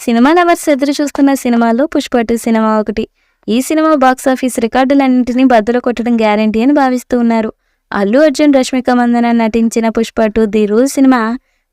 Cinema lovers ఎదురు చూస్తున్న సినిమాలో పుష్ప 2 సినిమా ఒకటి. ఈ సినిమా బాక్సాఫీస్ రికార్డులన్నింటినీ బద్దలు కొట్టడం గ్యారంటీ అని భావిస్తూ ఉన్నారు. అల్లు అర్జున్, రష్మిక మందన నటించిన పుష్ప 2 ది రూల్ సినిమా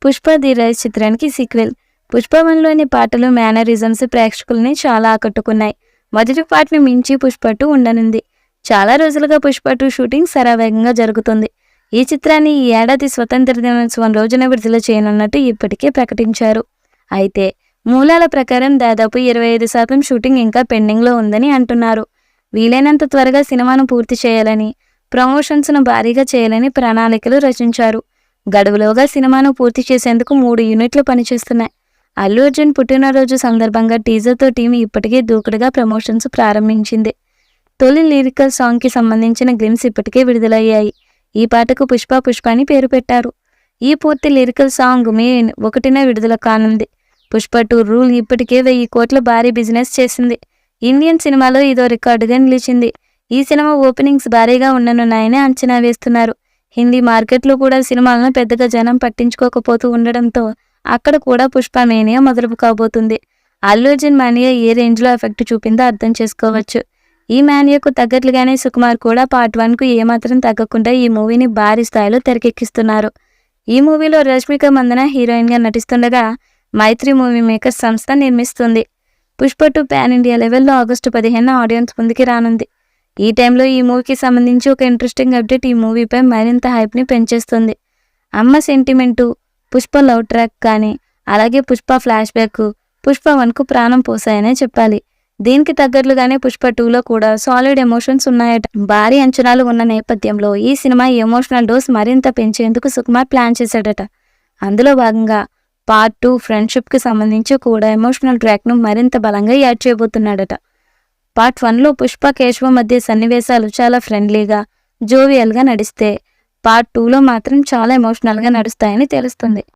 పుష్ప ది రైజ్ చిత్రానికి సీక్వెల్. పుష్ప 1లోని పాటలు, మేనరిజమ్స్ ప్రేక్షకుల్ని చాలా ఆకట్టుకున్నాయి. మొదటి పాటను మించి పుష్ప 2 ఉండనుంది. చాలా రోజులుగా పుష్ప 2 షూటింగ్ శరవేగంగా జరుగుతుంది. ఈ చిత్రాన్ని ఈ ఏడాది స్వతంత్ర దినోత్సవం రోజున విడుదల చేయనున్నట్టు ఇప్పటికే ప్రకటించారు. అయితే మూలాల ప్రకారం దాదాపు 25% షూటింగ్ ఇంకా పెండింగ్లో ఉందని అంటున్నారు. వీలైనంత త్వరగా సినిమాను పూర్తి చేయాలని, ప్రమోషన్స్ను భారీగా చేయాలని ప్రణాళికలు రచించారు. గడువులోగా సినిమాను పూర్తి చేసేందుకు 3 యూనిట్లు పనిచేస్తున్నాయి. అల్లు అర్జున్ పుట్టినరోజు సందర్భంగా టీజర్తో టీం ఇప్పటికే దూకుడుగా ప్రమోషన్స్ ప్రారంభించింది. తొలి లిరికల్ సాంగ్కి సంబంధించిన గ్లిమ్స్ ఇప్పటికే విడుదలయ్యాయి. ఈ పాటకు పుష్ప అని పేరు పెట్టారు. ఈ పూర్తి లిరికల్ సాంగ్ మే 1న విడుదల కానుంది. పుష్ప 2 రూల్ ఇప్పటికే 1000 కోట్ల భారీ బిజినెస్ చేసింది. ఇండియన్ సినిమాలో ఇదో రికార్డుగా నిలిచింది. ఈ సినిమా ఓపెనింగ్స్ భారీగా ఉండనున్నాయని అంచనా వేస్తున్నారు. హిందీ మార్కెట్లో కూడా సినిమాలను పెద్దగా జనం పట్టించుకోకపోతూ ఉండడంతో అక్కడ కూడా పుష్ప మేనియా మొదలు కాబోతుంది. అల్లు అర్జున్ మానియా ఏ రేంజ్లో ఎఫెక్ట్ చూపిందో అర్థం చేసుకోవచ్చు. ఈ మానియాకు తగ్గట్లుగానే సుకుమార్ కూడా పార్ట్ 1కు ఏమాత్రం తగ్గకుండా ఈ మూవీని భారీ స్థాయిలో తెరకెక్కిస్తున్నారు. ఈ మూవీలో రష్మిక మందన హీరోయిన్గా నటిస్తుండగా మైత్రి మూవీ మేకర్స్ సంస్థ నిర్మిస్తుంది. పుష్ప 2 పాన్ ఇండియా లెవెల్లో ఆగస్టు 15న ఆడియన్స్ ముందుకి రానుంది. ఈ టైంలో ఈ మూవీకి సంబంధించి ఒక ఇంట్రెస్టింగ్ అప్డేట్ ఈ మూవీపై మరింత హైప్ని పెంచేస్తుంది. అమ్మ సెంటిమెంటు, పుష్ప లవ్ ట్రాక్ కానీ, అలాగే పుష్ప ఫ్లాష్ బ్యాక్ పుష్ప 1కు ప్రాణం పోసాయనే చెప్పాలి. దీనికి తగ్గట్లుగానే పుష్ప 2లో కూడా సాలిడ్ ఎమోషన్స్ ఉన్నాయట. భారీ అంచనాలు ఉన్న నేపథ్యంలో ఈ సినిమా ఎమోషనల్ డోస్ మరింత పెంచేందుకు సుకుమార్ ప్లాన్ చేశాడట. అందులో భాగంగా పార్ట్ 2 ఫ్రెండ్షిప్కి సంబంధించి కూడా ఎమోషనల్ ట్రాక్ను మరింత బలంగా యాడ్ చేయబోతున్నాడట. పార్ట్ 1లో పుష్ప, కేశవ మధ్య సన్నివేశాలు చాలా ఫ్రెండ్లీగా, జోవియల్గా నడిస్తే పార్ట్ 2లో మాత్రం చాలా ఎమోషనల్గా నడుస్తాయని తెలుస్తుంది.